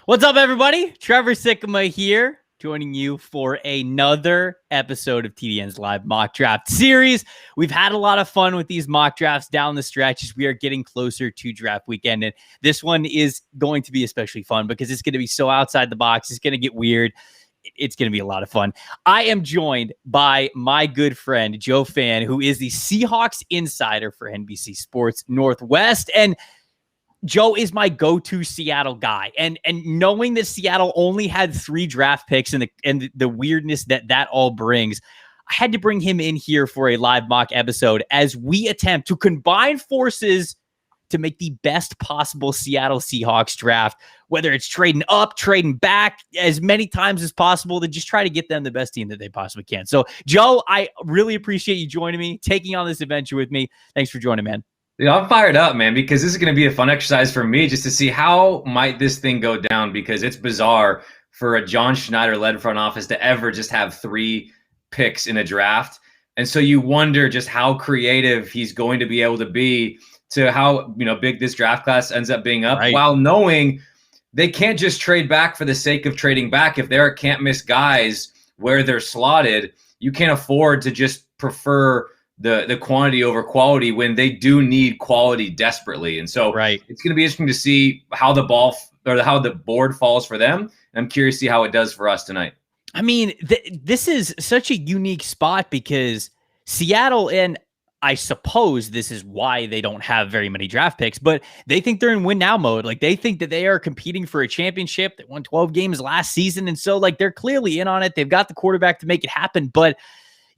What's up, everybody? Trevor Sikkema here, joining you for another episode of TDN's live mock draft series. We've had a lot of fun with these mock drafts down the stretch as we are getting closer to draft weekend. And this one is going to be especially fun because it's going to be so outside the box. It's going to get weird. It's going to be a lot of fun. I am joined by my good friend, Joe Fann, who is the Seahawks insider for NBC Sports Northwest. And Joe is my go-to Seattle guy. And knowing that Seattle only had 3 draft picks and the weirdness that all brings, I had to bring him in here for a live mock episode as we attempt to combine forces to make the best possible Seattle Seahawks draft, whether it's trading up, trading back as many times as possible to just try to get them the best team that they possibly can. So, Joe, I really appreciate you joining me, taking on this adventure with me. Thanks for joining, man. I'm fired up, man, because this is going to be a fun exercise for me just to see how might this thing go down, because it's bizarre for a John Schneider-led front office to ever just have 3 picks in a draft. And so you wonder just how creative he's going to be able to be to how big this draft class ends up being up, while knowing they can't just trade back for the sake of trading back. If there are can't-miss guys where they're slotted, you can't afford to just prefer the quantity over quality when they do need quality desperately. And so it's going to be interesting to see how the board falls for them. And I'm curious to see how it does for us tonight. I mean, this is such a unique spot because Seattle, and I suppose this is why they don't have very many draft picks, but they think they're in win now mode. Like, they think that they are competing for a championship. They won 12 games last season. And so they're clearly in on it. They've got the quarterback to make it happen. But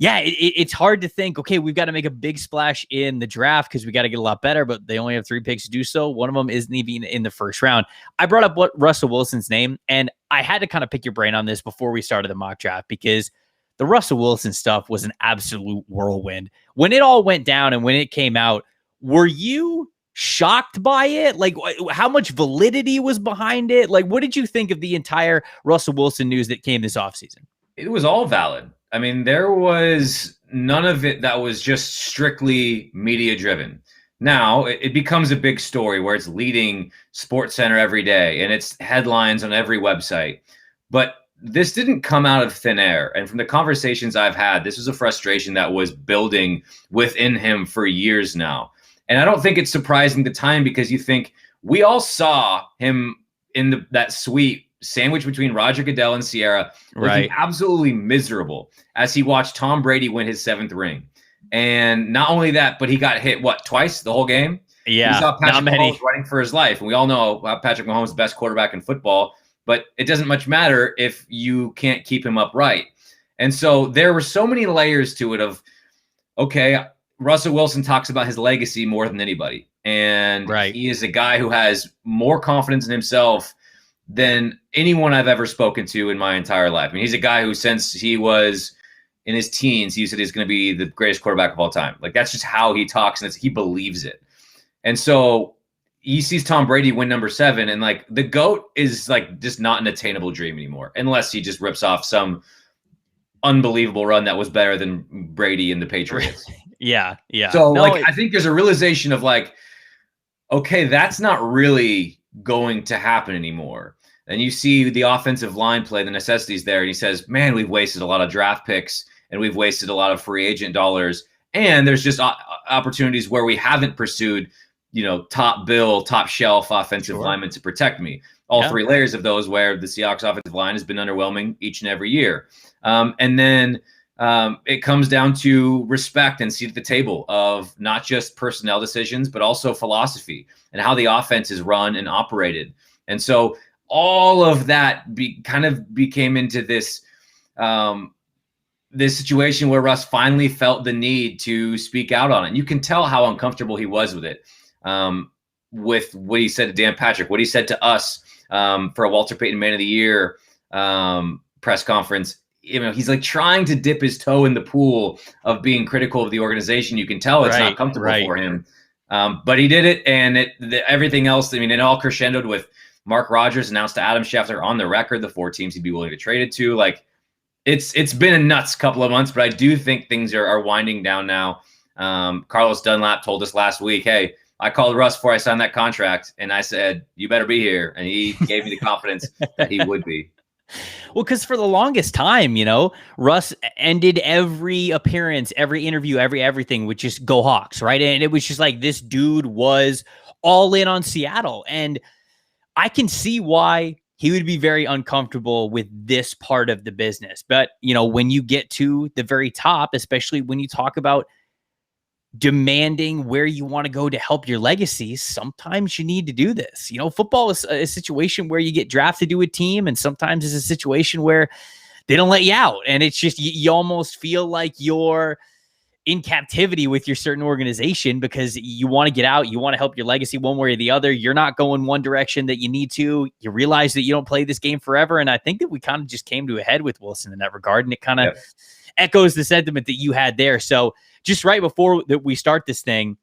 yeah, it's hard to think, okay, we've got to make a big splash in the draft because we got to get a lot better, but they only have 3 picks to do so. One of them isn't even in the first round. I brought up Russell Wilson's name, and I had to kind of pick your brain on this before we started the mock draft because the Russell Wilson stuff was an absolute whirlwind. When it all went down and when it came out, were you shocked by it? Like, how much validity was behind it? Like, what did you think of the entire Russell Wilson news that came this offseason? It was all valid. I mean, there was none of it that was just strictly media driven. Now it becomes a big story where it's leading SportsCenter every day and it's headlines on every website. But this didn't come out of thin air. And from the conversations I've had, this was a frustration that was building within him for years now. And I don't think it's surprising the time, because you think we all saw him in that suite sandwich between Roger Goodell and Sierra, looking absolutely miserable as he watched Tom Brady win his 7th ring. And not only that, but he got hit, twice the whole game? Yeah, he saw Patrick Mahomes running for his life. And we all know Patrick Mahomes is the best quarterback in football, but it doesn't much matter if you can't keep him upright. And so there were so many layers to it of, okay, Russell Wilson talks about his legacy more than anybody. And he is a guy who has more confidence in himself than anyone I've ever spoken to in my entire life. I mean, he's a guy who, since he was in his teens, he said he's going to be the greatest quarterback of all time. Like, that's just how he talks, and he believes it. And so he sees Tom Brady win number 7, and the GOAT is just not an attainable dream anymore, unless he just rips off some unbelievable run that was better than Brady and the Patriots. Yeah. So I think there's a realization of okay, that's not really going to happen anymore. And you see the offensive line play, the necessities there. And he says, man, we've wasted a lot of draft picks and we've wasted a lot of free agent dollars. And there's just opportunities where we haven't pursued, top bill, top shelf offensive linemen to protect me. All 3 layers of those, where the Seahawks offensive line has been underwhelming each and every year. And then it comes down to respect and seat at the table of not just personnel decisions, but also philosophy and how the offense is run and operated. And so all of that became into this this situation where Russ finally felt the need to speak out on it. You can tell how uncomfortable he was with it, with what he said to Dan Patrick, what he said to us for a Walter Payton Man of the Year press conference. He's trying to dip his toe in the pool of being critical of the organization. You can tell it's not comfortable for him. But he did it, and everything else, it all crescendoed with Mark Rodgers announced to Adam Schefter on the record the 4 teams he'd be willing to trade it to. It's been a nuts couple of months, but I do think things are winding down now. Carlos Dunlap told us last week, hey, I called Russ before I signed that contract, and I said, "You better be here," and he gave me the confidence that he would be. Well, because for the longest time, Russ ended every appearance, every interview, everything with just "Go Hawks," right? And it was just like this dude was all in on Seattle, and I can see why he would be very uncomfortable with this part of the business. But, when you get to the very top, especially when you talk about demanding where you want to go to help your legacy, sometimes you need to do this. Football is a situation where you get drafted to a team, and sometimes it's a situation where they don't let you out. And it's just, you almost feel like you're in captivity with your certain organization because you want to get out. You want to help your legacy one way or the other. You're not going one direction that you need to. You realize that you don't play this game forever. And I think that we kind of just came to a head with Wilson in that regard. And it kind of echoes the sentiment that you had there. So just right before that we start this thing,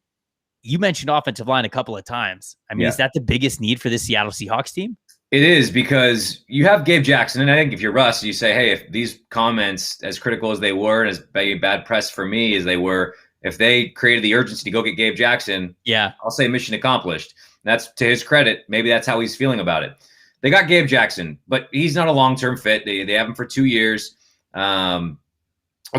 you mentioned offensive line a couple of times. I mean, is that the biggest need for the Seattle Seahawks team? It is, because you have Gabe Jackson, and I think if you're Russ, you say, hey, if these comments, as critical as they were and as bad press for me as they were, if they created the urgency to go get Gabe Jackson, I'll say mission accomplished. That's to his credit. Maybe that's how he's feeling about it. They got Gabe Jackson, but he's not a long-term fit. They have him for 2 years. They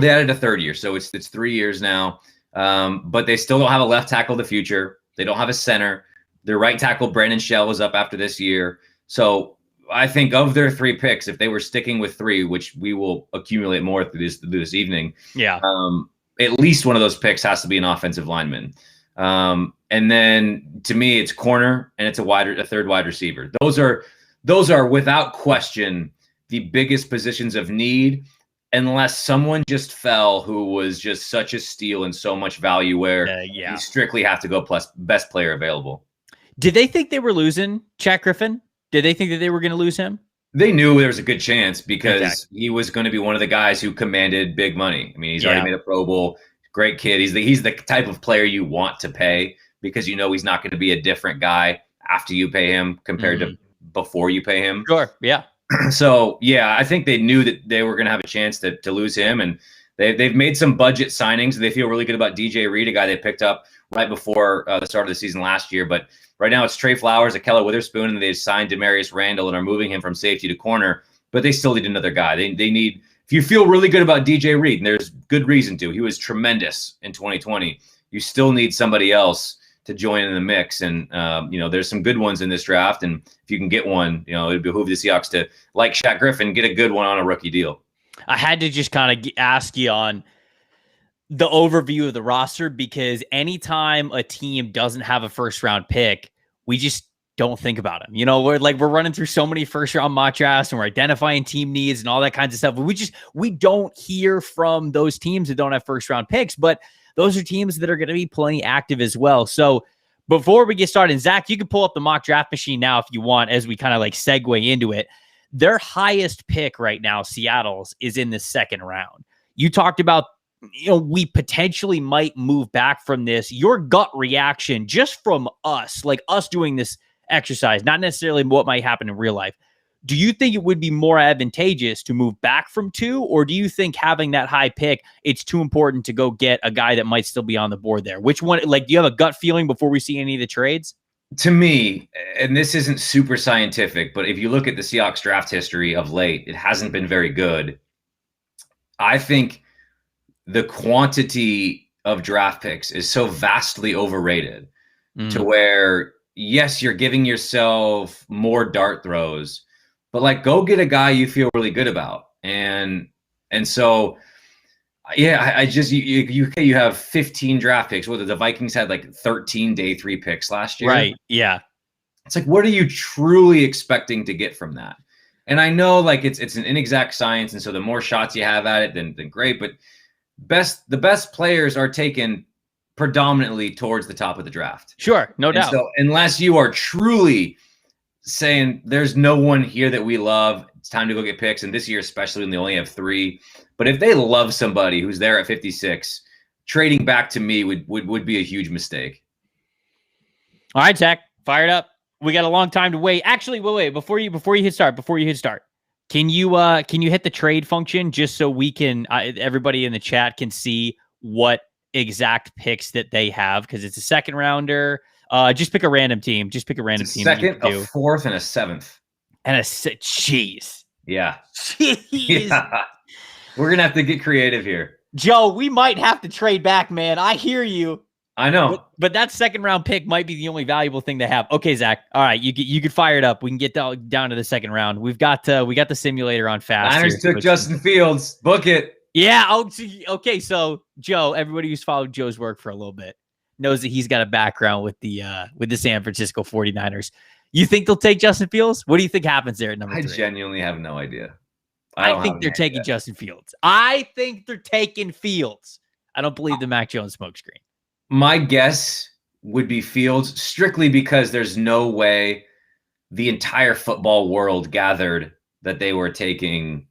added a third year, so it's 3 years now. But they still don't have a left tackle of the future. They don't have a center. Their right tackle, Brandon Shell, is up after this year. So I think of their 3 picks, if they were sticking with 3, which we will accumulate more through this evening, at least one of those picks has to be an offensive lineman. And then to me, it's corner and it's a third wide receiver. Those are without question the biggest positions of need, unless someone just fell who was just such a steal and so much value where you strictly have to go plus best player available. Did they think they were losing Jack Griffin? Did they think that they were going to lose him? They knew there was a good chance because he was going to be one of the guys who commanded big money. I mean, he's already made a Pro Bowl. Great kid. He's the type of player you want to pay because he's not going to be a different guy after you pay him compared to before you pay him. Sure, yeah. So, I think they knew that they were going to have a chance to lose him, and they've made some budget signings. They feel really good about DJ Reed, a guy they picked up right before the start of the season last year. But right now it's Trey Flowers, Akella Witherspoon, and they've signed Demarius Randall and are moving him from safety to corner. But they still need another guy. They need – if you feel really good about DJ Reed, and there's good reason to, he was tremendous in 2020, you still need somebody else to join in the mix. And, there's some good ones in this draft. And if you can get one, it'd behoove the Seahawks to, like Shaq Griffin, get a good one on a rookie deal. I had to just kind of ask you on the overview of the roster, because anytime a team doesn't have a first round pick, we just don't think about them. We're running through so many first round mock drafts and we're identifying team needs and all that kinds of stuff. We don't hear from those teams that don't have first round picks, but those are teams that are going to be plenty active as well. So before we get started, Zach, you can pull up the mock draft machine now if you want, as we kind of segue into it. Their highest pick right now, Seattle's, is in the second round. You talked about, we potentially might move back from this. Your gut reaction, just from us, us doing this exercise, not necessarily what might happen in real life. Do you think it would be more advantageous to move back from 2, or do you think having that high pick, it's too important to go get a guy that might still be on the board there? Which one, do you have a gut feeling before we see any of the trades? To me, and this isn't super scientific, but if you look at the Seahawks draft history of late, it hasn't been very good. I think the quantity of draft picks is so vastly overrated to where, yes, you're giving yourself more dart throws, but go get a guy you feel really good about. And so, I just, you have 15 draft picks. Whether the Vikings had 13 day 3 picks last year. Right. Yeah. It's what are you truly expecting to get from that? And I know it's an inexact science. And so the more shots you have at it, then great. But the best players are taken predominantly towards the top of the draft. Sure. No doubt. So unless you are truly saying there's no one here that we love, it's time to go get picks. And this year, especially when they only have 3, but if they love somebody who's there at 56, trading back to me would be a huge mistake. All right, Zach, fired up. We got a long time to wait. Actually, wait, before you hit start, can you hit the trade function just so we can, everybody in the chat can see what exact picks that they have? Because it's a second rounder, Just pick a random team. Just pick a random team. Second, a fourth, and a seventh. And jeez. Yeah. Jeez. Yeah. We're going to have to get creative here. Joe, we might have to trade back, man. I hear you. I know. But that second round pick might be the only valuable thing to have. Okay, Zach. All right, you could fire it up. We can get down to the second round. We got the simulator on fast. Niners took Justin Fields. Book it. Yeah. Oh, okay. So Joe, everybody who's followed Joe's work for a little bit knows that he's got a background with the San Francisco 49ers. You think they'll take Justin Fields? What do you think happens there at number 3? I genuinely have no idea. I think they're taking Justin Fields. I think they're taking Fields. I don't believe the Mac Jones smokescreen. My guess would be Fields, strictly because there's no way the entire football world gathered that they were taking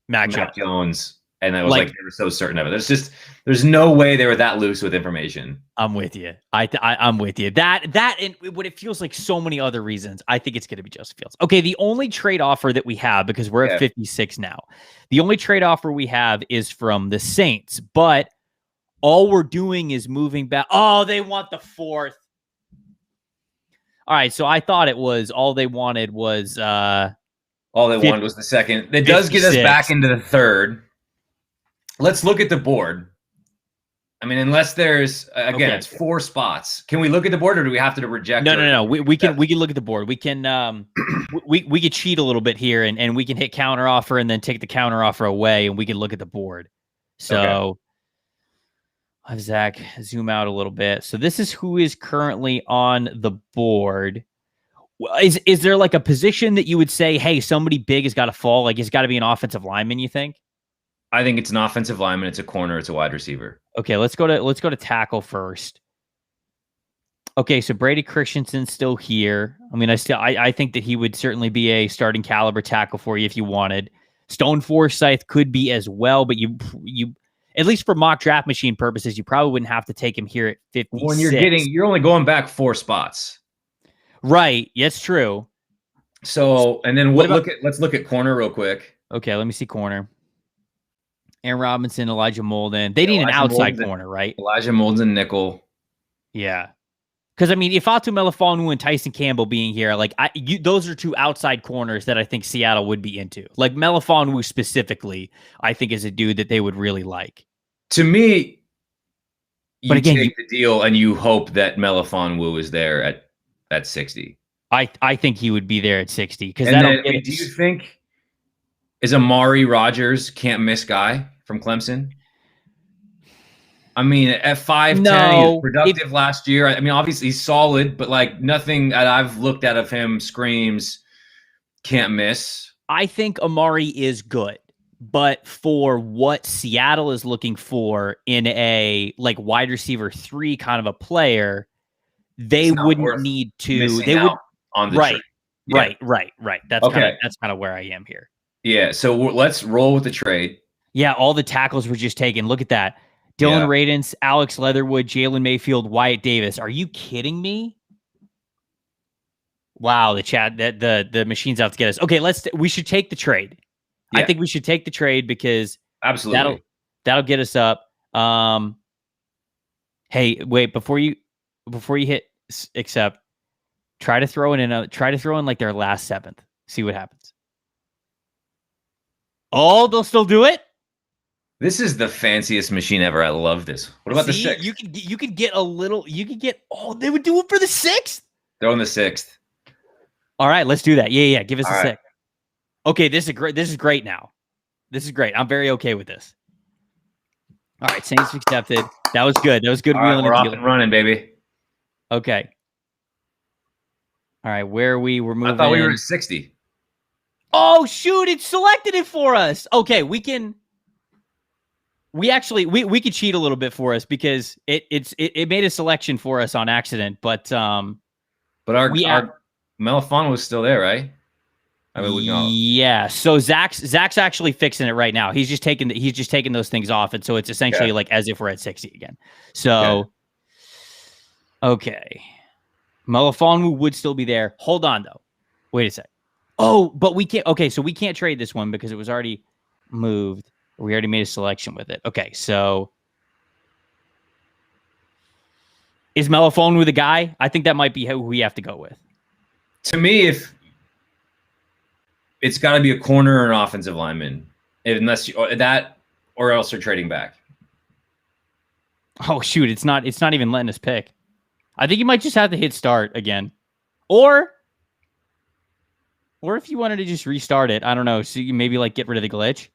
Mac Jones. And I was like, they were so certain of it. There's no way they were that loose with information. I'm with you. I'm with you. That and what it feels like so many other reasons. I think it's going to be Justin Fields. Okay, the only trade offer that we have, because we're at 56 now, the only trade offer we have is from the Saints. But all we're doing is moving back. Oh, they want the 4th. All right, so I thought it was all they wanted was all they wanted was the 2nd. It does get us back into the 3rd. Let's look at the board. I mean, unless there's it's 4 spots. Can we look at the board, or do we have to reject? No. We can look at the board. We can we could cheat a little bit here, and we can hit counter offer and then take the counter offer away, and we can look at the board. So I'll have Zach zoom out a little bit. So this is who is currently on the board. Is there like a position that you would say, hey, somebody big has got to fall? Like it's got to be an offensive lineman, you think? I think it's an offensive lineman. It's a corner. It's a wide receiver. Okay, let's go to tackle first. Okay, so Brady Christensen's still here. I mean, I think that he would certainly be a starting caliber tackle for you if you wanted. Stone Forsythe could be as well, but you at least for mock draft machine purposes, you probably wouldn't have to take him here at 56. When you're only going back 4 spots. Right. That's true. So, and then let's look at corner real quick. Okay, let me see corner. Aaron Robinson, Elijah Molden. They need an outside corner, right? Elijah Molden, nickel. Yeah. Because, I mean, Ifeatu Melifonwu and Tyson Campbell being here, like, those are 2 outside corners that I think Seattle would be into. Like, Melifonwu specifically, I think is a dude that they would really like. To me, you take the deal and you hope that Melifonwu is there at 60. I think he would be there at 60. Do you think is Amari Rodgers can't miss guy from Clemson? I mean, at 5'10", he was productive last year. I mean, obviously he's solid, but like nothing that I've looked at of him screams can't miss. I think Amari is good, but for what Seattle is looking for in a like wide receiver 3 kind of a player, they wouldn't need to. They would on the right. That's okay. kind of where I am here. Yeah, so let's roll with the trade. Yeah, all the tackles were just taken. Look at that. Dylan Radins, Alex Leatherwood, Jalen Mayfield, Wyatt Davis. Are you kidding me? Wow, the machine's out to get us. Okay, we should take the trade. Yeah. I think we should take the trade because absolutely that'll get us up. Hey, wait, before you hit accept, try to throw in like their last 7th. See what happens. Oh, they'll still do it? This is the fanciest machine ever. I love this. What about the 6th? You could get they would do it for the 6th? They're on the 6th. All right, let's do that. Yeah. Give us a 6th. Okay, this is great now. This is great. I'm very okay with this. All right, Saints accepted. That was good. All right, we're off and running, baby. Okay. All right, where are we? We're moving. I thought we were at 60. Oh, shoot, it selected it for us. Okay, we could cheat a little bit for us because it made a selection for us on accident, but our Melifonwu was still there, right? I mean, yeah. So Zach's actually fixing it right now. He's just taking those things off, and so it's essentially like as if we're at 60 again. So okay. Melifonwu would still be there. Hold on though. Wait a sec. Oh, but we can't. Okay, so we can't trade this one because it was already moved. We already made a selection with it. Okay, so Is Melifonwu the guy? I think that might be who we have to go with. To me, if it's got to be a corner or an offensive lineman, unless or else they're trading back. Oh shoot, it's not even letting us pick. I think you might just have to hit start again. Or if you wanted to just restart it, I don't know. So you maybe like get rid of the glitch.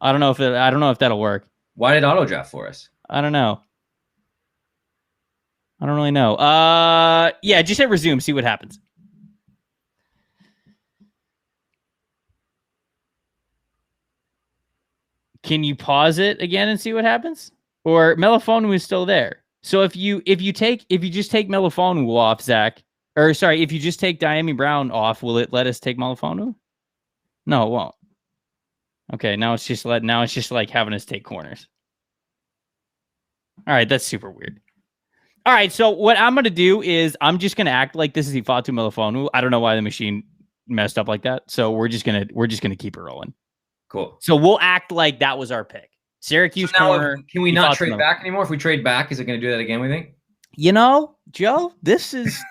I don't know if that'll work. Why did auto draft for us? I don't know. I don't really know. Yeah, just hit resume, see what happens. Can you pause it again and see what happens? Or Melifonwu is still there. So if you just take Melifonwu off, Zach, or sorry, if you just take Dyami Brown off, will it let us take Melifonwu? No, it won't. Okay, now it's just like having us take corners. All right, that's super weird. All right, so what I'm gonna do is I'm just gonna act like this is Ifeatu Melifonwu. I don't know why the machine messed up like that, so we're just gonna keep it rolling. Cool. So we'll act like that was our pick. Syracuse corner. Can we not trade back anymore? If we trade back, is it going to do that again, we think? You know, Joe, this is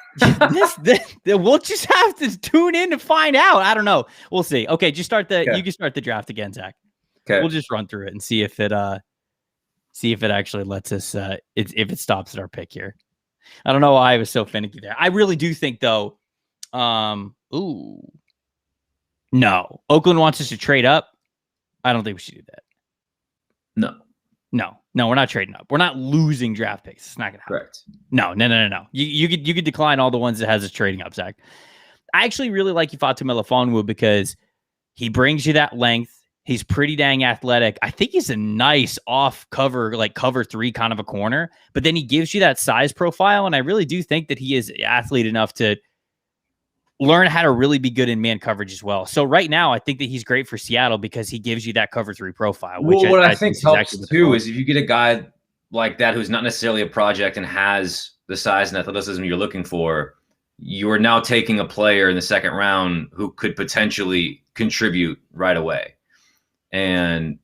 we'll just have to tune in to find out. I don't know. We'll see. Okay, just start you can start the draft again, Zach. Okay. We'll just run through it and see if it actually lets us if it stops at our pick here. I don't know why I was so finicky there. I really do think though, no. Oakland wants us to trade up. I don't think we should do that. No, we're not trading up. We're not losing draft picks. It's not going to happen. Correct. No. You could decline all the ones that has us trading up, Zach. I actually really like Ifeatu Melifonwu because he brings you that length. He's pretty dang athletic. I think he's a nice off cover, like cover 3 kind of a corner, but then he gives you that size profile. And I really do think that he is athlete enough to learn how to really be good in man coverage as well. So right now, I think that he's great for Seattle because he gives you that cover 3 profile. Which what I think helps too is if you get a guy like that who's not necessarily a project and has the size and athleticism you're looking for, you are now taking a player in the second round who could potentially contribute right away. And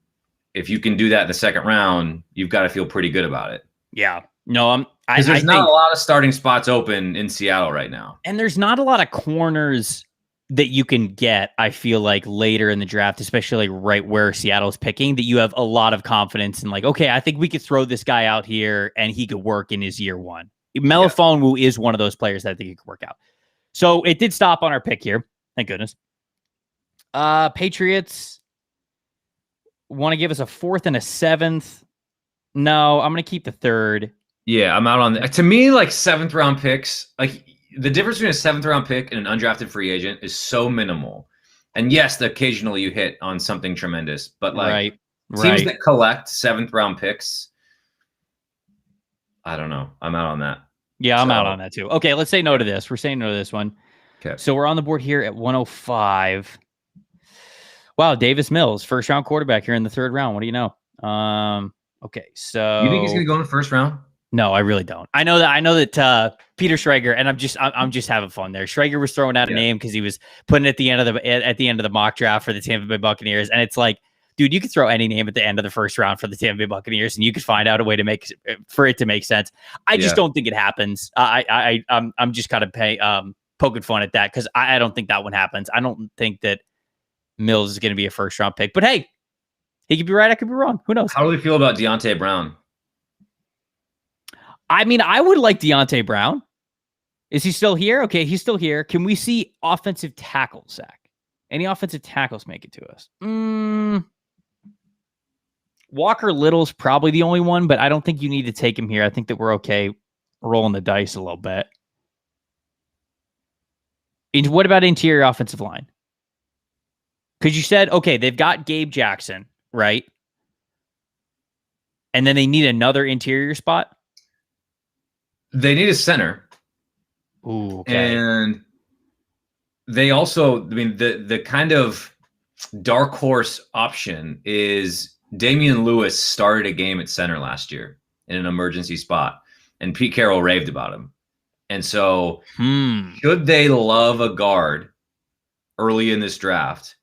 if you can do that in the second round, you've got to feel pretty good about it. Yeah. No, because there's not a lot of starting spots open in Seattle right now. And there's not a lot of corners that you can get, I feel like, later in the draft, especially right where Seattle's picking, that you have a lot of confidence in, like, okay, I think we could throw this guy out here and he could work in his year 1. Melifonwu is one of those players that I think he could work out. So it did stop on our pick here. Thank goodness. Patriots want to give us a 4th and a 7th. No, I'm going to keep the 3rd. Yeah, I'm out on that. To me, like 7th round picks, like the difference between a 7th round pick and an undrafted free agent is so minimal. And yes, occasionally you hit on something tremendous, but like teams that collect 7th round picks, I don't know. I'm out on that. Yeah, I'm out on that too. Okay, let's say no to this. We're saying no to this one. Okay. So we're on the board here at 105. Wow, Davis Mills, 1st round quarterback here in the 3rd round. What do you know? Okay, so you think he's going to go in the 1st round? No, I really don't. I know that Peter Schrager, and I'm just having fun there. Schrager was throwing out a name because he was putting it at the end of the mock draft for the Tampa Bay Buccaneers, and it's like, dude, you could throw any name at the end of the 1st round for the Tampa Bay Buccaneers, and you could find out a way to make it to make sense. I just don't think it happens. I'm just kind of poking fun at that because I don't think that one happens. I don't think that Mills is going to be a 1st round pick, but hey, he could be right. I could be wrong. Who knows? How do we feel about Deontay Brown? I mean, I would like Deontay Brown. Is he still here? Okay, he's still here. Can we see offensive tackles, Zach? Any offensive tackles make it to us? Walker Little's probably the only one, but I don't think you need to take him here. I think that we're okay rolling the dice a little bit. And what about interior offensive line? Because you said, okay, they've got Gabe Jackson, right? And then they need another interior spot? They need a center. Ooh, okay. And they also, I mean, the kind of dark horse option is Damian Lewis started a game at center last year in an emergency spot, and Pete Carroll raved about him. And so should they love a guard early in this draft,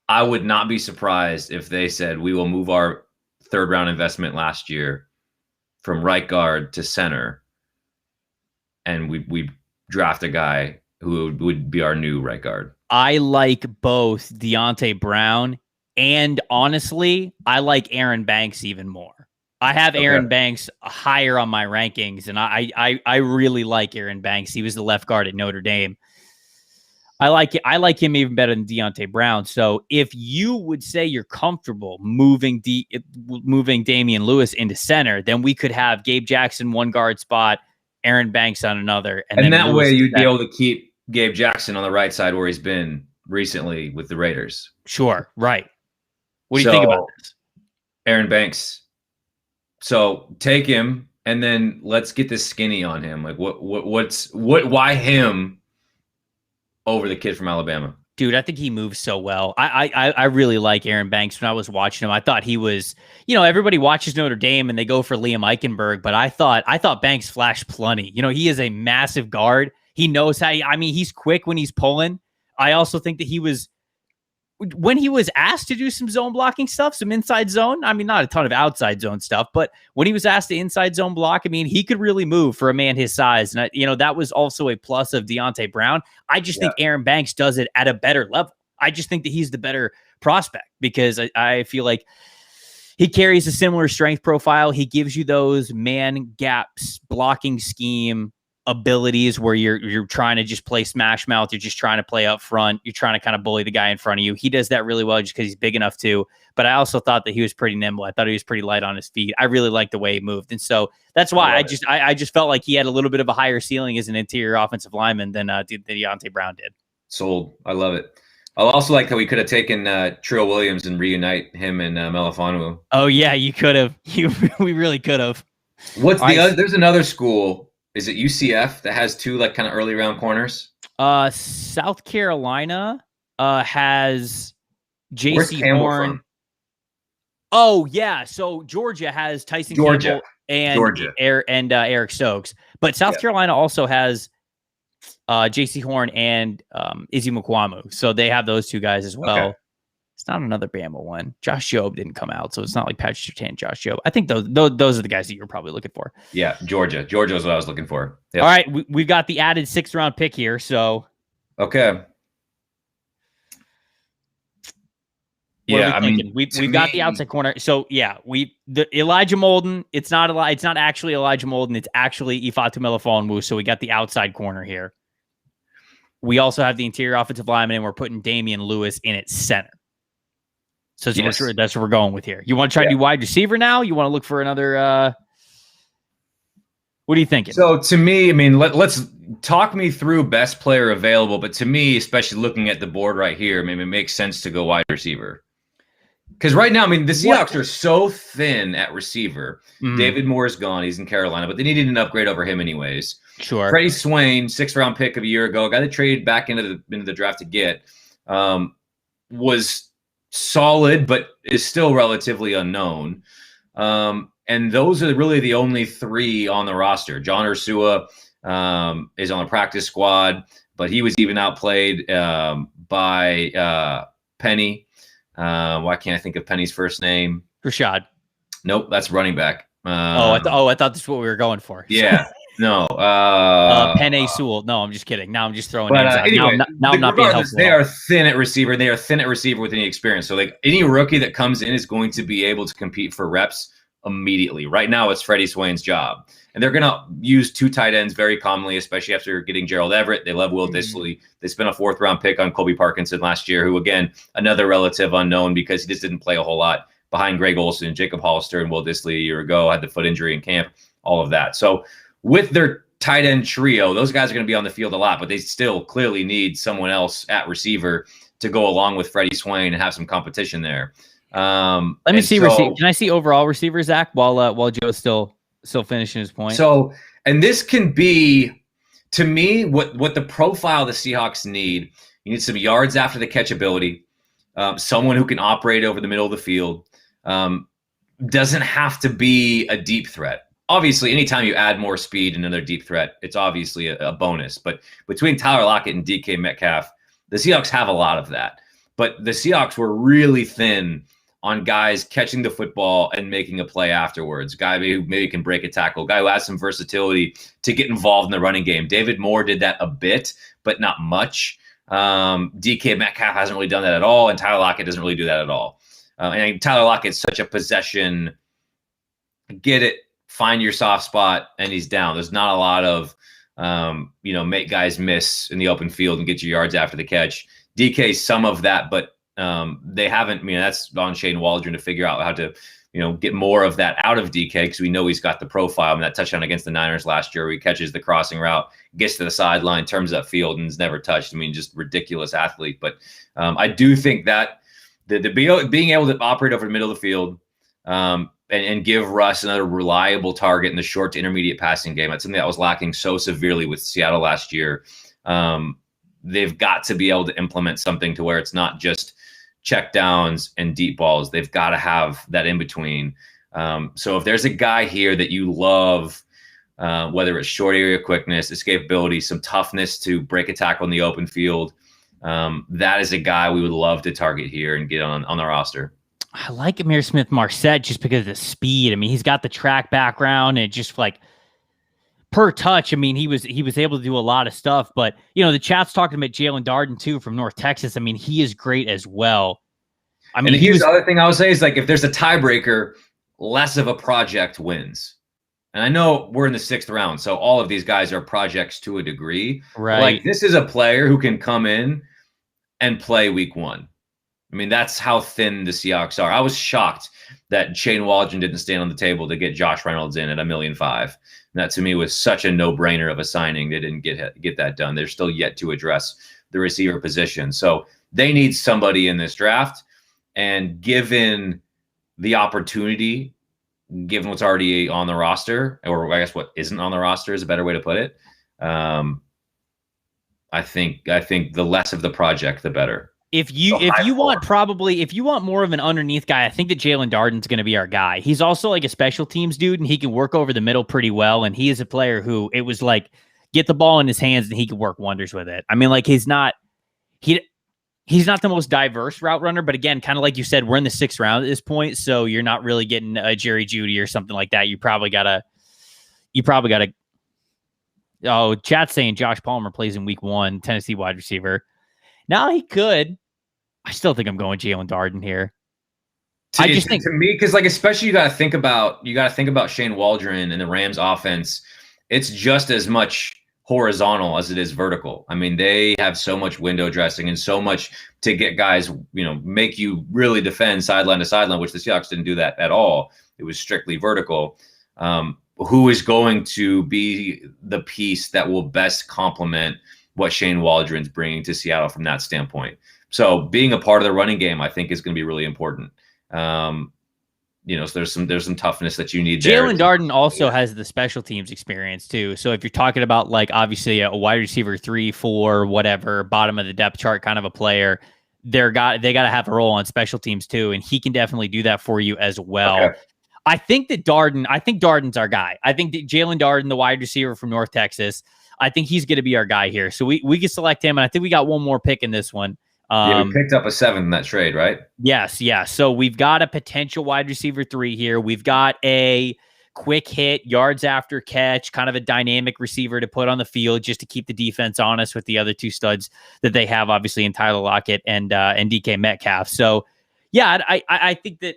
I would not be surprised if they said, we will move our 3rd round investment last year from right guard to center and we draft a guy who would be our new right guard. I like both Deontay Brown and honestly, I like Aaron Banks even more. I have Aaron Banks higher on my rankings, and I really like Aaron Banks. He was the left guard at Notre Dame. I like him even better than Deontay Brown. So if you would say you're comfortable moving Damian Lewis into center, then we could have Gabe Jackson one guard spot, Aaron Banks on another, and then that way you'd be able to keep Gabe Jackson on the right side where he's been recently with the Raiders. Sure, right. What do you think about this? Aaron Banks. So take him, and then let's get this skinny on him. Like why him over the kid from Alabama? Dude, I think he moves so well. I really like Aaron Banks. When I was watching him, I thought he was, everybody watches Notre Dame and they go for Liam Eichenberg, but I thought Banks flashed plenty. He is a massive guard. He knows how, he's quick when he's pulling. I also think that when he was asked to do some zone blocking stuff, some inside zone, not a ton of outside zone stuff, but when he was asked to inside zone block, he could really move for a man his size. And, that was also a plus of Deontay Brown. I just think Aaron Banks does it at a better level. I just think that he's the better prospect because I feel like he carries a similar strength profile. He gives you those man gaps blocking scheme abilities where you're trying to just play smash mouth. You're just trying to play up front. You're trying to kind of bully the guy in front of you. He does that really well just because he's big enough to, but I also thought that he was pretty nimble. I thought he was pretty light on his feet. I really liked the way he moved. And so that's why I just felt like he had a little bit of a higher ceiling as an interior offensive lineman than Deontay Brown did. Sold. I love it. I also like how we could have taken Trill Williams and reunite him and Melifonwu. Oh yeah, you could have. We really could have. What's the other? There's another school. Is it UCF that has two like kind of early round corners? South Carolina has J.C. Horn. From? Oh yeah, so Georgia has Tyson Campbell and Eric Stokes, but South Carolina also has J.C. Horn and Izzy Mukuamu. So they have those two guys as well. Okay. It's not another Bama one. Josh Jobe didn't come out, so it's not like Patrick Surtain, Josh Jobe. I think those are the guys that you're probably looking for. Yeah, Georgia is what I was looking for. Yep. All right, we've got the added 6th round pick here. So okay. Yeah, we've got the outside corner. So yeah, the Elijah Molden. It's not actually Elijah Molden. It's actually Ifeatu Melifonwu. So we got the outside corner here. We also have the interior offensive lineman, and we're putting Damian Lewis in at center. So that's what we're going with here. You want to try to do wide receiver now? You want to look for another? What are you thinking? So to me, let's talk me through best player available. But to me, especially looking at the board right here, it makes sense to go wide receiver. Because right now, the Seahawks are so thin at receiver. Mm-hmm. David Moore is gone. He's in Carolina, but they needed an upgrade over him anyways. Sure. Freddie Swain, 6th round pick of a year ago, got to trade back into the draft to get, was solid, but is still relatively unknown. And those are really the only 3 on the roster. John Ursua is on the practice squad, but he was even outplayed by Penny. Why can't I think of Penny's first name? Rashad. Nope, that's running back. I thought that's what we were going for. Yeah. No. Penny Sewell. No, I'm just kidding. Now I'm just throwing names out. Anyway, now I'm not being helpful. They are thin at receiver, and they are thin at receiver with any experience. So like any rookie that comes in is going to be able to compete for reps immediately. Right now, it's Freddie Swain's job. And they're going to use 2 tight ends very commonly, especially after getting Gerald Everett. They love Will Dissly. They spent a 4th round pick on Colby Parkinson last year, who, again, another relative unknown because he just didn't play a whole lot behind Greg Olsen, Jacob Hollister, and Will Dissly a year ago, had the foot injury in camp, all of that. So with their tight end trio, those guys are going to be on the field a lot, but they still clearly need someone else at receiver to go along with Freddie Swain and have some competition there. Let me see. Can I see overall receiver, Zach, while Joe's still finishing his point? So, and this can be, to me, what the profile the Seahawks need. You need some yards after the catch ability, someone who can operate over the middle of the field. Doesn't have to be a deep threat. Obviously, anytime you add more speed and another deep threat, it's obviously a bonus. But between Tyler Lockett and DK Metcalf, the Seahawks have a lot of that. But the Seahawks were really thin on guys catching the football and making a play afterwards. Guy who maybe can break a tackle. Guy who has some versatility to get involved in the running game. David Moore did that a bit, but not much. DK Metcalf hasn't really done that at all, and Tyler Lockett doesn't really do that at all. And Tyler Lockett's such a possession, get it, find your soft spot, and he's down. There's not a lot of, make guys miss in the open field and get your yards after the catch. DK, some of that, but they haven't. That's on Shane Waldron to figure out how to, get more of that out of DK, because we know he's got the profile. That touchdown against the Niners last year, where he catches the crossing route, gets to the sideline, turns up field, and is never touched. Just ridiculous athlete. But I do think that being able to operate over the middle of the field and give Russ another reliable target in the short to intermediate passing game, that's something that was lacking so severely with Seattle last year. They've got to be able to implement something to where it's not just check downs and deep balls. They've got to have that in between. So if there's a guy here that you love, whether it's short area quickness, escapability, some toughness to break a tackle in the open field, that is a guy we would love to target here and get on the roster. I like Amir Smith-Marset just because of the speed. He's got the track background and just like per touch. He was able to do a lot of stuff, but the chat's talking about Jalen Darden too from North Texas. He is great as well. Here's the other thing I would say is, like, if there's a tiebreaker, less of a project wins. And I know we're in the 6th round, so all of these guys are projects to a degree. Right. Like, this is a player who can come in and play week 1. That's how thin the Seahawks are. I was shocked that Shane Waldron didn't stand on the table to get Josh Reynolds in at $1.5 million. And that, to me, was such a no-brainer of a signing. They didn't get that done. They're still yet to address the receiver position. So they need somebody in this draft. And given the opportunity, given what's already on the roster, or I guess what isn't on the roster is a better way to put it, I think the less of the project, the better. If you want more of an underneath guy, I think that Jalen Darden's going to be our guy. He's also like a special teams dude, and he can work over the middle pretty well. And he is a player who it was like get the ball in his hands and he can work wonders with it. He's not the most diverse route runner, but again, kind of like you said, we're in the 6th round at this point, so you're not really getting a Jerry Jeudy or something like that. You probably gotta. Oh, chat's saying Josh Palmer plays in week 1, Tennessee wide receiver. Now he could. I still think I'm going Jalen Darden here. To me, because especially you got to think about Shane Waldron and the Rams offense. It's just as much horizontal as it is vertical. They have so much window dressing and so much to get guys, make you really defend sideline to sideline, which the Seahawks didn't do that at all. It was strictly vertical. Who is going to be the piece that will best complement what Shane Waldron's bringing to Seattle from that standpoint? So being a part of the running game, I think, is going to be really important. So there's some toughness that you need there. Jalen Darden also has the special teams experience too. So if you're talking about obviously a wide receiver 3, 4, whatever, bottom of the depth chart kind of a player, they got to have a role on special teams too, and he can definitely do that for you as well. Okay. I think Darden's our guy. I think that Jalen Darden, the wide receiver from North Texas, I think he's going to be our guy here. So we can select him, and I think we got one more pick in this one. We picked up a 7th in that trade, right? Yes, yeah. So we've got a potential wide receiver 3 here. We've got a quick hit, yards after catch, kind of a dynamic receiver to put on the field just to keep the defense honest with the other 2 studs that they have, obviously, in Tyler Lockett and DK Metcalf. So, yeah, I think that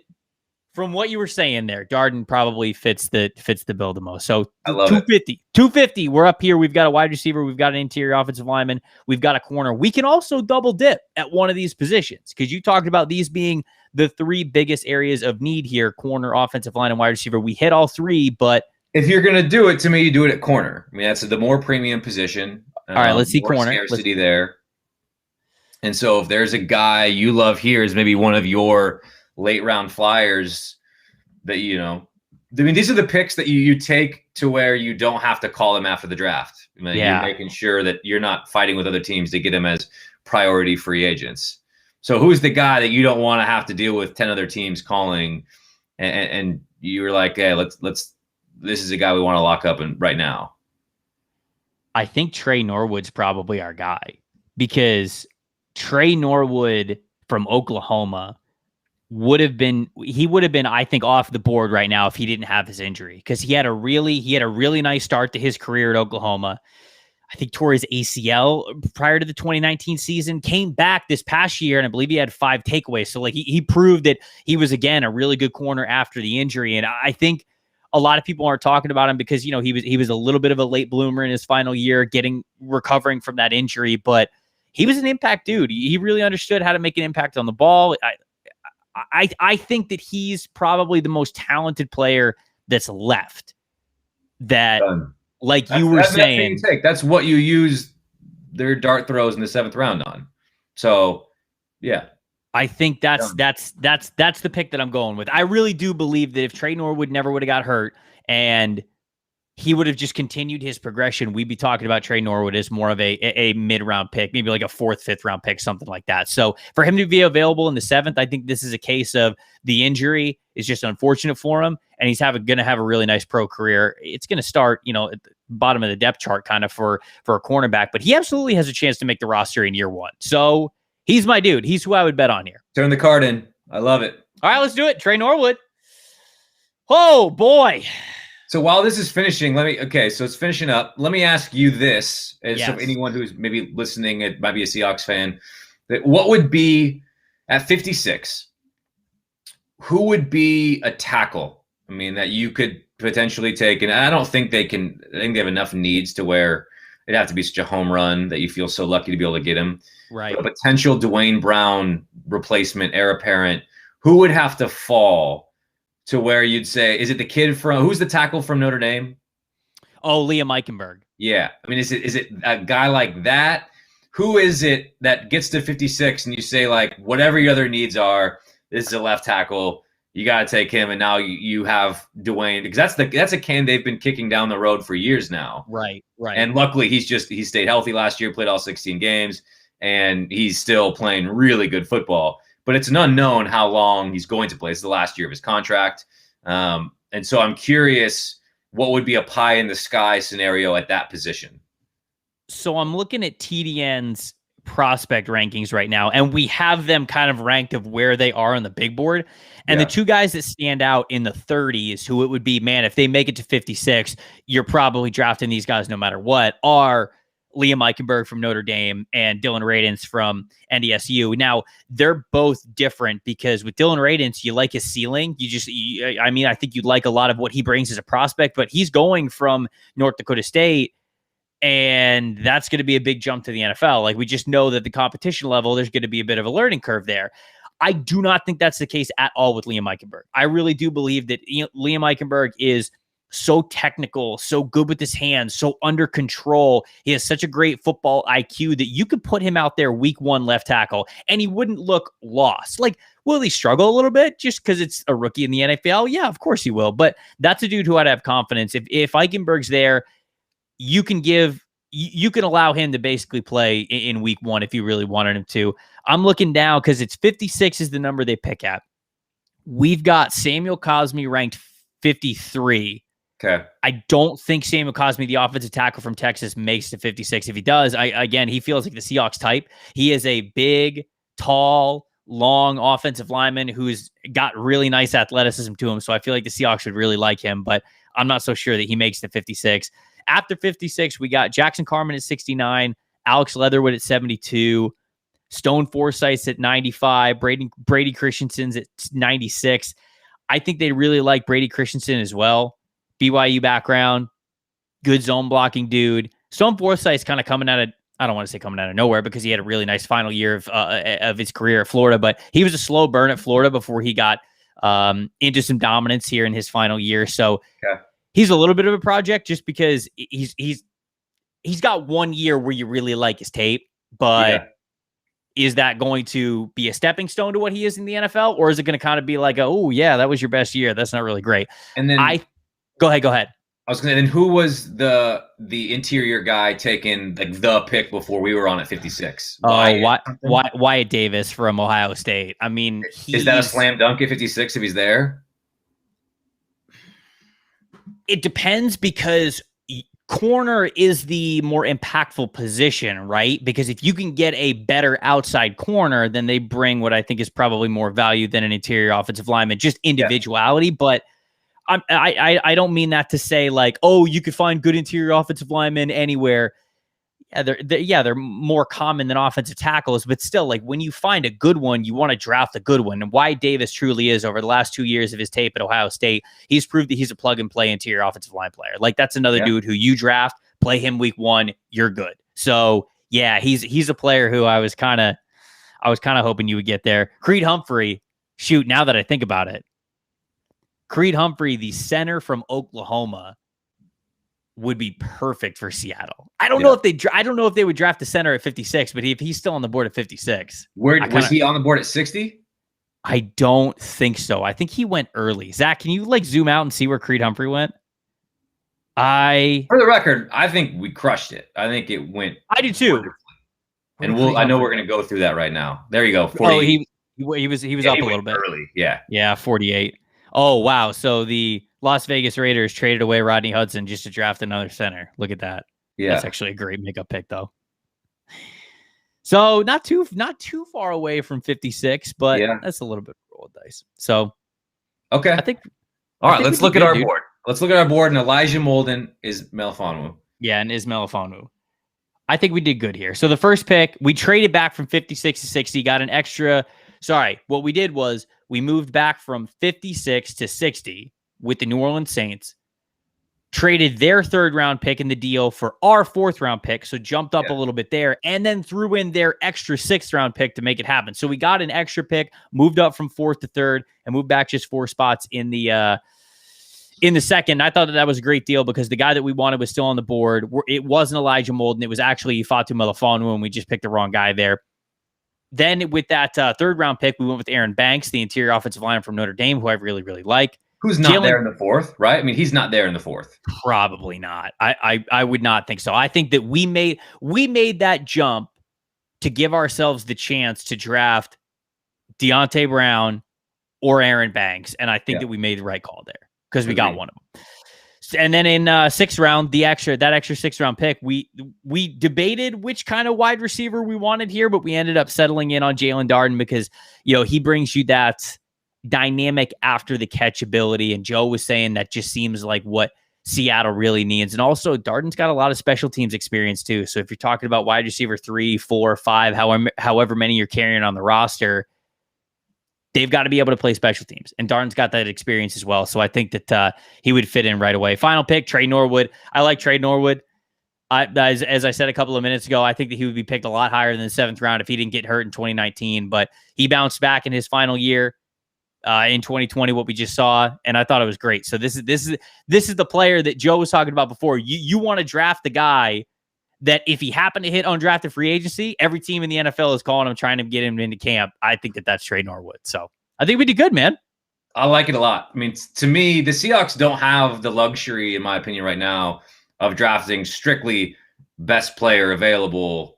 from what you were saying there, Darden probably fits the bill the most. So I love 250. We're up here. We've got a wide receiver. We've got an interior offensive lineman. We've got a corner. We can also double dip at one of these positions because you talked about these being the 3 biggest areas of need here: corner, offensive line, and wide receiver. We hit all 3, but if you're going to do it, to me, you do it at corner. That's the more premium position. All right, let's see corner. Scarcity there. And so if there's a guy you love here is maybe one of your late round flyers that, these are the picks that you take to where you don't have to call them after the draft. You're making sure that you're not fighting with other teams to get them as priority free agents. So who's the guy that you don't want to have to deal with 10 other teams calling and you're like, hey, this is a guy we want to lock up right now? I think Trey Norwood's probably our guy because Trey Norwood from Oklahoma he would have been, I think, off the board right now if he didn't have his injury, because he had a really nice start to his career at Oklahoma. I think tore his ACL prior to the 2019 season, came back this past year, and I believe he had 5 takeaways. So like he proved that he was, again, a really good corner after the injury. And I think a lot of people aren't talking about him because, you know, he was a little bit of a late bloomer in his final year, recovering from that injury, but he was an impact dude. He really understood how to make an impact on the ball. I think that he's probably the most talented player that's left. That, like you were saying, that's what you use their dart throws in the 7th round on. So, yeah, I think that's the pick that I'm going with. I really do believe that if Trey Norwood never would have got hurt and he would have just continued his progression, we'd be talking about Trey Norwood as more of a mid-round pick, maybe like a 4th, 5th round pick, something like that. So for him to be available in the 7th, I think this is a case of the injury is just unfortunate for him, and he's going to have a really nice pro career. It's going to start, you know, at the bottom of the depth chart kind of for a cornerback, but he absolutely has a chance to make the roster in year 1. So he's my dude. He's who I would bet on here. Turn the card in. I love it. All right, let's do it. Trey Norwood. Oh, boy. So while this is finishing, so it's finishing up. Let me ask you this, as so anyone who's maybe listening, it might be a Seahawks fan, that what would be at 56, who would be a tackle? I mean, that you could potentially take, and I don't think I think they have enough needs to where it'd have to be such a home run that you feel so lucky to be able to get him. Right. But a potential Dwayne Brown replacement, heir apparent, who would have to fall to where you'd say, is it the kid who's the tackle from Notre Dame? Oh, Liam Eichenberg. Yeah. I mean, is it a guy like that? Who is it that gets to 56 and you say, like, whatever your other needs are, this is a left tackle, you got to take him, and now you have Dwayne, because that's a can they've been kicking down the road for years now. Right. And luckily he stayed healthy last year, played all 16 games, and he's still playing really good football. But it's an unknown how long he's going to play. It's the last year of his contract. And so I'm curious what would be a pie in the sky scenario at that position. So I'm looking at TDN's prospect rankings right now, and we have them kind of ranked of where they are on the big board. And the two guys that stand out in the 30s, who it would be, man, if they make it to 56, you're probably drafting these guys no matter what, are Liam Eichenberg from Notre Dame and Dylan Radins from NDSU. Now, they're both different because with Dylan Radins, you like his ceiling. I think you like a lot of what he brings as a prospect, but he's going from North Dakota State, and that's going to be a big jump to the NFL. Like, we just know that the competition level, there's going to be a bit of a learning curve there. I do not think that's the case at all with Liam Eichenberg. I really do believe that Liam Eichenberg is so technical, so good with his hands, so under control. He has such a great football IQ that you could put him out there week 1 left tackle and he wouldn't look lost. Like, will he struggle a little bit just because it's a rookie in the NFL? Yeah, of course he will. But that's a dude who I'd have confidence. If Eichenberg's there, you can allow him to basically play in week 1 if you really wanted him to. I'm looking down because it's 56 is the number they pick at. We've got Samuel Cosme ranked 53. Okay. I don't think Samuel Cosme, the offensive tackle from Texas, makes to 56. If he does, he feels like the Seahawks type. He is a big, tall, long offensive lineman who's got really nice athleticism to him. So I feel like the Seahawks would really like him, but I'm not so sure that he makes to 56. After 56, we got Jackson Carman at 69, Alex Leatherwood at 72, Stone Forsythe's at 95, Brady Christensen's at 96. I think they really like Brady Christensen as well. BYU background, good zone blocking dude. Stone Forsythe's kind of coming out of, I don't want to say coming out of nowhere because he had a really nice final year of his career at Florida, but he was a slow burn at Florida before he got into some dominance here in his final year. So he's a little bit of a project just because he's got 1 year where you really like his tape, but is that going to be a stepping stone to what he is in the NFL, or is it going to kind of be like, oh yeah, that was your best year? That's not really great. And then go ahead. I was going to say, then who was the interior guy taking the pick before we were on at 56? Wyatt Davis from Ohio State. I mean, is that a slam dunk at 56 if he's there? It depends because corner is the more impactful position, right? Because if you can get a better outside corner, then they bring what I think is probably more value than an interior offensive lineman, just individuality. Yeah. But I don't mean that to say like, oh, you could find good interior offensive linemen anywhere. Yeah, they're more common than offensive tackles, but still, like when you find a good one, you want to draft a good one. And Wyatt Davis truly is, over the last 2 years of his tape at Ohio State, he's proved that he's a plug and play interior offensive line player. Like that's another dude who you draft, play him week 1, you're good. So yeah, he's a player who I was kind of hoping you would get there. Creed Humphrey, shoot, now that I think about it, Creed Humphrey, the center from Oklahoma, would be perfect for Seattle. I don't know if they would draft the center at 56, but if he's still on the board at 56. Was he on the board at 60? I don't think so. I think he went early. Zach, can you like zoom out and see where Creed Humphrey went? For the record, I think we crushed it. I think it went. I do too. And I know we're going to go through that right now. There you go. 40. Oh, he was up a little bit early. Yeah. Yeah, 48. Oh, wow. So the Las Vegas Raiders traded away Rodney Hudson just to draft another center. Look at that. Yeah. That's actually a great makeup pick, though. So not too far away from 56, but that's a little bit of roll of dice. So, okay. I think. All right, let's look at our board. Let's look at our board, and Elijah Molden is Melifonwu. Yeah, and is Melifonwu. I think we did good here. So the first pick, we traded back from 56 to 60, got an extra. Sorry, what we did was we moved back from 56 to 60 with the New Orleans Saints, traded their 3rd round pick in the deal for our 4th round pick, so jumped up a little bit there, and then threw in their extra 6th round pick to make it happen. So we got an extra pick, moved up from 4th to 3rd, and moved back just 4 spots in the 2nd. I thought that was a great deal because the guy that we wanted was still on the board. It wasn't Elijah Molden. It was actually Fatu Melifonwu, and we just picked the wrong guy there. Then with that 3rd round pick, we went with Aaron Banks, the interior offensive lineman from Notre Dame, who I really, really like. Who's not there in the 4th, right? I mean, he's not there in the 4th. Probably not. I would not think so. I think that we made that jump to give ourselves the chance to draft Deontay Brown or Aaron Banks, and I think that we made the right call there because we got one of them. And then in 6th round, that extra 6th round pick, we debated which kind of wide receiver we wanted here, but we ended up settling in on Jalen Darden because, he brings you that dynamic after the catch ability. And Joe was saying that just seems like what Seattle really needs. And also Darden's got a lot of special teams experience too. So if you're talking about wide receiver 3, 4, 5, however many you're carrying on the roster, they've got to be able to play special teams. And Darden's got that experience as well. So I think that he would fit in right away. Final pick, Trey Norwood. I like Trey Norwood. As I said a couple of minutes ago, I think that he would be picked a lot higher than the 7th round if he didn't get hurt in 2019. But he bounced back in his final year in 2020, what we just saw, and I thought it was great. So this is the player that Joe was talking about before. You want to draft the guy that if he happened to hit undrafted free agency, every team in the NFL is calling him, trying to get him into camp. I think that's Trey Norwood. So I think we did good, man. I like it a lot. I mean, to me, the Seahawks don't have the luxury, in my opinion, right now of drafting strictly best player available.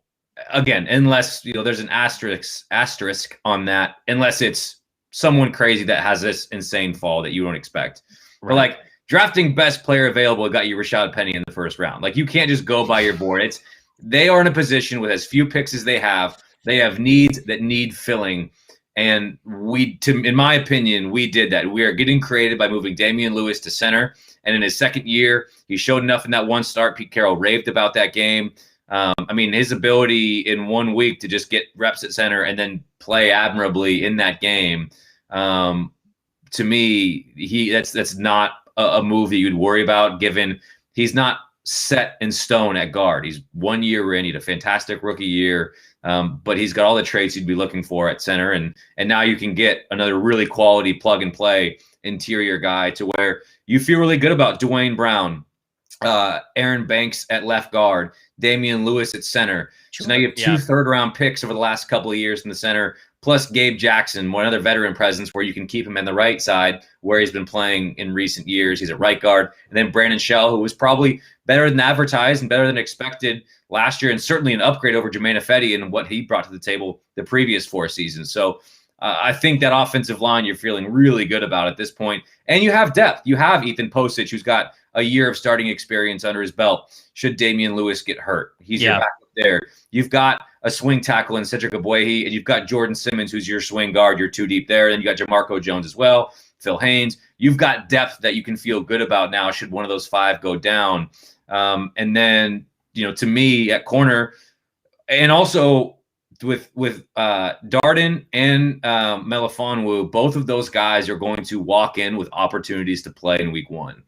Again, unless there's an asterisk on that, unless it's someone crazy that has this insane fall that you don't expect. Right. But like drafting best player available got you Rashad Penny in the 1st round. Like you can't just go by your board. They are in a position with as few picks as they have needs that need filling. And in my opinion, we did that. We are getting creative by moving Damian Lewis to center. And in his 2nd year, he showed enough in that one start. Pete Carroll raved about that game. I mean, his ability in 1 week to just get reps at center and then play admirably in that game. To me, that's not a move that you'd worry about, given he's not set in stone at guard. He's 1 year in. He had a fantastic rookie year, but he's got all the traits you'd be looking for at center. And now you can get another really quality plug and play interior guy to where you feel really good about Dwayne Brown, Aaron Banks at left guard, Damian Lewis at center. So now you have 2 3rd round picks over the last couple of years in the center, plus Gabe Jackson, one other veteran presence where you can keep him on the right side where he's been playing in recent years. He's a right guard. And then Brandon Shell, who was probably better than advertised and better than expected last year, and certainly an upgrade over Jermaine Ifedi and what he brought to the table the previous 4 seasons. So I think that offensive line you're feeling really good about at this point. And you have depth. You have Ethan Posich, who's got a year of starting experience under his belt. Should Damian Lewis get hurt, he's your backup there. You've got a swing tackle in Cedric Ogbuehi, and you've got Jordan Simmons, who's your swing guard. You're too deep there. Then you got Jamarco Jones as well, Phil Haynes. You've got depth that you can feel good about now should one of those 5 go down. And then, to me at corner, and also with Darden and Melifonwu, both of those guys are going to walk in with opportunities to play in week 1.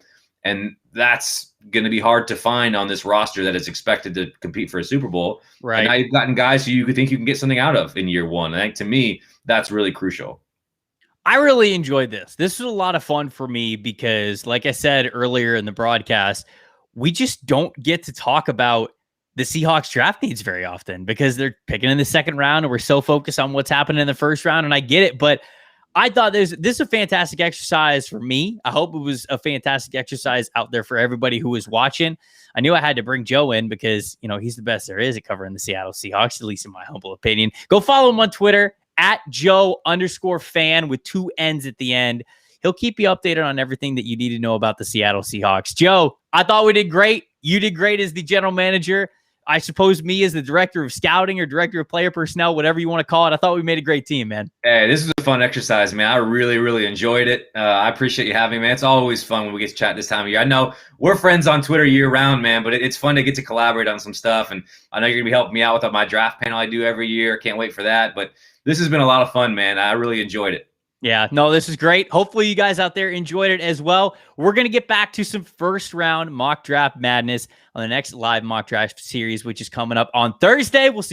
And that's going to be hard to find on this roster that is expected to compete for a Super Bowl. Right. And now you've gotten guys who you could think you can get something out of in year 1. I think to me, that's really crucial. I really enjoyed this. This was a lot of fun for me because, like I said earlier in the broadcast, we just don't get to talk about the Seahawks draft needs very often because they're picking in the second round and we're so focused on what's happening in the first round. And I get it, but I thought this is a fantastic exercise for me. I hope it was a fantastic exercise out there for everybody who was watching. I knew I had to bring Joe in because, he's the best there is at covering the Seattle Seahawks, at least in my humble opinion. Go follow him on Twitter at Joe_Fann with 2 N's at the end. He'll keep you updated on everything that you need to know about the Seattle Seahawks. Joe, I thought we did great. You did great as the general manager. I suppose me as the director of scouting or director of player personnel, whatever you want to call it. I thought we made a great team, man. Hey, this was a fun exercise, man. I really, really enjoyed it. I appreciate you having me, man. It's always fun when we get to chat this time of year. I know we're friends on Twitter year round, man, but it's fun to get to collaborate on some stuff. And I know you're going to be helping me out with my draft panel I do every year. Can't wait for that. But this has been a lot of fun, man. I really enjoyed it. Yeah, no, this is great. Hopefully you guys out there enjoyed it as well. We're going to get back to some first round mock draft madness on the next live mock draft series, which is coming up on Thursday. We'll see